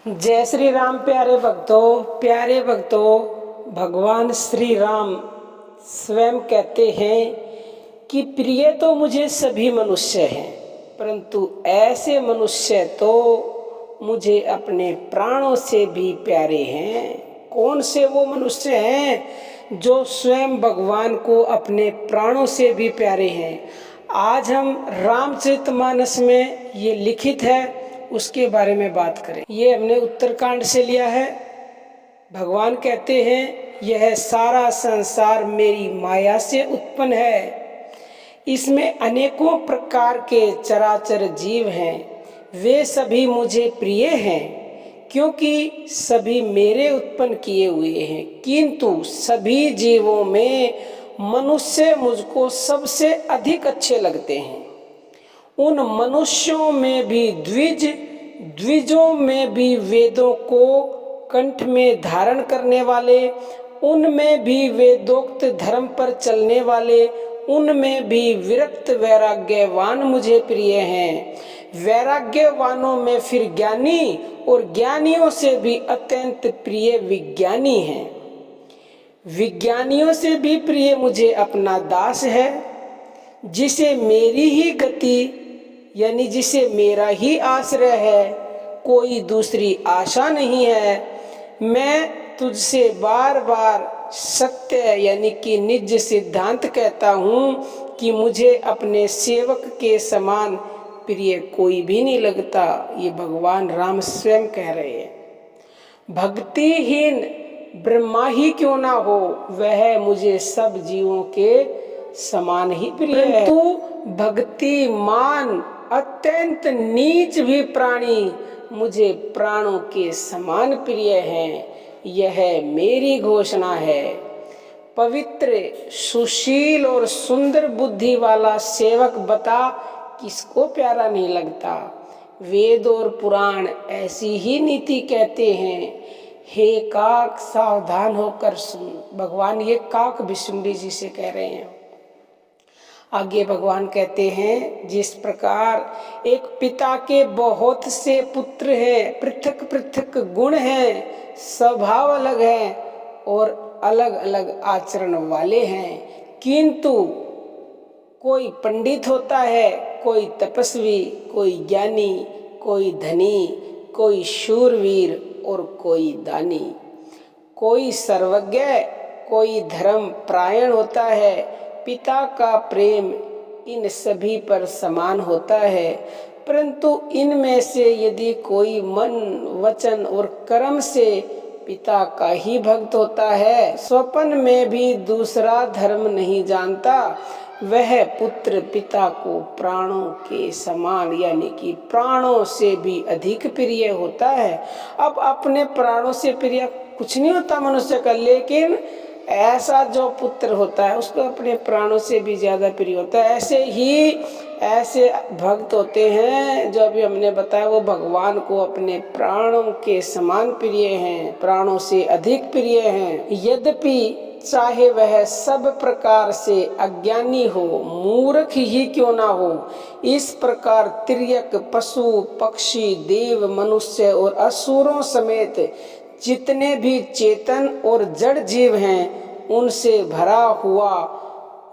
जय श्री राम। प्यारे भक्तों, भगवान श्री राम स्वयं कहते हैं कि प्रिय तो मुझे सभी मनुष्य हैं, परंतु ऐसे मनुष्य तो मुझे अपने प्राणों से भी प्यारे हैं। कौन से वो मनुष्य हैं जो स्वयं भगवान को अपने प्राणों से भी प्यारे हैं? आज हम रामचरितमानस में ये लिखित है, उसके बारे में बात करें। ये हमने उत्तरकांड से लिया है। भगवान कहते हैं, यह सारा संसार मेरी माया से उत्पन्न है। इसमें अनेकों प्रकार के चराचर जीव हैं। वे सभी मुझे प्रिय हैं, क्योंकि सभी मेरे उत्पन्न किए हुए हैं। किंतु सभी जीवों में मनुष्य मुझको सबसे अधिक अच्छे लगते हैं। उन मनुष्यों में भी द्विजों में भी वेदों को कंठ में धारण करने वाले, उनमें भी वेदोक्त धर्म पर चलने वाले, उनमें भी विरक्त वैराग्यवान मुझे प्रिय हैं। वैराग्यवानों में फिर ज्ञानी, और ज्ञानियों से भी अत्यंत प्रिय विज्ञानी हैं। विज्ञानियों से भी प्रिय मुझे अपना दास है, जिसे मेरी ही गति यानी जिसे मेरा ही आश्रय है, कोई दूसरी आशा नहीं है। मैं तुझसे बार बार सत्य यानी कि निज सिद्धांत कहता हूँ कि मुझे अपने सेवक के समान प्रिय कोई भी नहीं लगता। ये भगवान राम स्वयं कह रहे हैं। भक्तिहीन ब्रह्मा ही क्यों ना हो, वह मुझे सब जीवों के समान ही प्रिय है। परंतु भक्तिमान अत्यंत नीच भी प्राणी मुझे प्राणों के समान प्रिय हैं। यह मेरी घोषणा है। पवित्र, सुशील और सुंदर बुद्धि वाला सेवक बता किसको प्यारा नहीं लगता। वेद और पुराण ऐसी ही नीति कहते हैं। हे काक, सावधान होकर सुन। भगवान ये काक विशुंडी जी से कह रहे हैं। आगे भगवान कहते हैं, जिस प्रकार एक पिता के बहुत से पुत्र हैं, पृथक पृथक गुण हैं, स्वभाव अलग है और अलग अलग आचरण वाले हैं, किंतु कोई पंडित होता है, कोई तपस्वी, कोई ज्ञानी, कोई धनी, कोई शूरवीर और कोई दानी, कोई सर्वज्ञ, कोई धर्म परायण होता है। पिता का प्रेम इन सभी पर समान होता है, परंतु इनमें से यदि कोई मन, वचन और कर्म से पिता का ही भक्त होता है, स्वप्न में भी दूसरा धर्म नहीं जानता, वह पुत्र पिता को प्राणों के समान यानी कि प्राणों से भी अधिक प्रिय होता है। अब अपने प्राणों से प्रिय कुछ नहीं होता मनुष्य का, लेकिन ऐसा जो पुत्र होता है उसको अपने प्राणों से भी ज्यादा प्रिय होता है। ऐसे भक्त होते हैं जो अभी हमने बताया, वो भगवान को अपने प्राणों के समान प्रिय हैं, प्राणों से अधिक प्रिय हैं। यद्यपि चाहे वह सब प्रकार से अज्ञानी हो, मूर्ख ही क्यों ना हो, इस प्रकार तिर्यक, पशु, पक्षी, देव, मनुष्य और असुरों समेत जितने भी चेतन और जड़ जीव हैं, उनसे भरा हुआ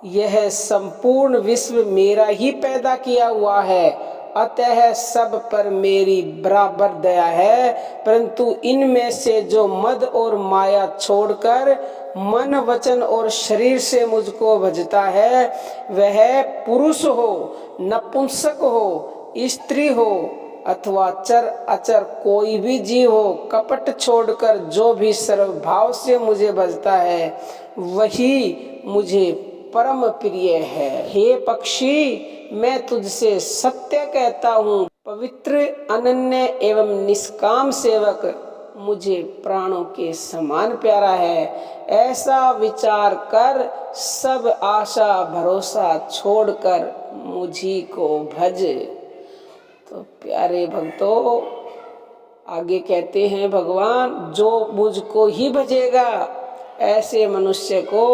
यह संपूर्ण विश्व मेरा ही पैदा किया हुआ है। अतः सब पर मेरी बराबर दया है। परंतु इनमें से जो मद और माया छोड़कर मन, वचन और शरीर से मुझको भजता है, वह पुरुष हो, नपुंसक हो, स्त्री हो अथवा चर अचर कोई भी जीव हो, कपट छोड़कर जो भी सर्वभाव से मुझे भजता है, वही मुझे परम प्रिय है। हे पक्षी, मैं तुझसे सत्य कहता हूँ, पवित्र, अनन्य एवं निष्काम सेवक मुझे प्राणों के समान प्यारा है। ऐसा विचार कर सब आशा भरोसा छोड़कर मुझी को भज। तो प्यारे भक्तों, आगे कहते हैं भगवान, जो मुझको ही भजेगा ऐसे मनुष्य को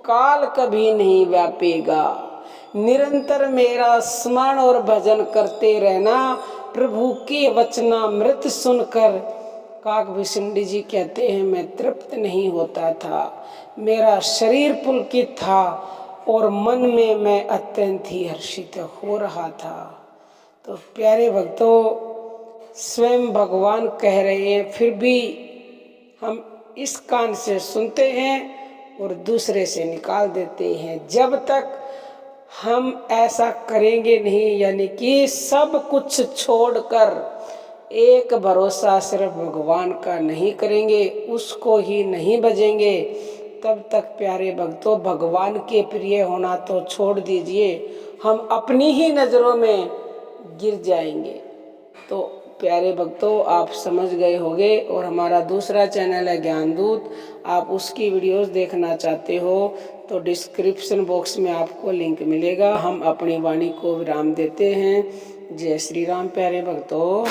काल कभी नहीं व्यापेगा। निरंतर मेरा स्मरण और भजन करते रहना, प्रभु के वचनामृत सुनकर काकभूषुंडी जी कहते हैं, मैं तृप्त नहीं होता था, मेरा शरीर पुलकित था और मन में मैं अत्यंत ही हर्षित हो रहा था। तो प्यारे भक्तों, स्वयं भगवान कह रहे हैं, फिर भी हम इस कान से सुनते हैं और दूसरे से निकाल देते हैं। जब तक हम ऐसा करेंगे नहीं, यानी कि सब कुछ छोड़कर एक भरोसा सिर्फ भगवान का नहीं करेंगे, उसको ही नहीं भजेंगे, तब तक प्यारे भक्तों भगवान के प्रिय होना तो छोड़ दीजिए, हम अपनी ही नज़रों में गिर जाएंगे। तो प्यारे भक्तों, आप समझ गए होंगे। और हमारा दूसरा चैनल है ज्ञानदूत, आप उसकी वीडियोस देखना चाहते हो तो डिस्क्रिप्शन बॉक्स में आपको लिंक मिलेगा। हम अपनी वाणी को विराम देते हैं। जय श्री राम प्यारे भक्तों।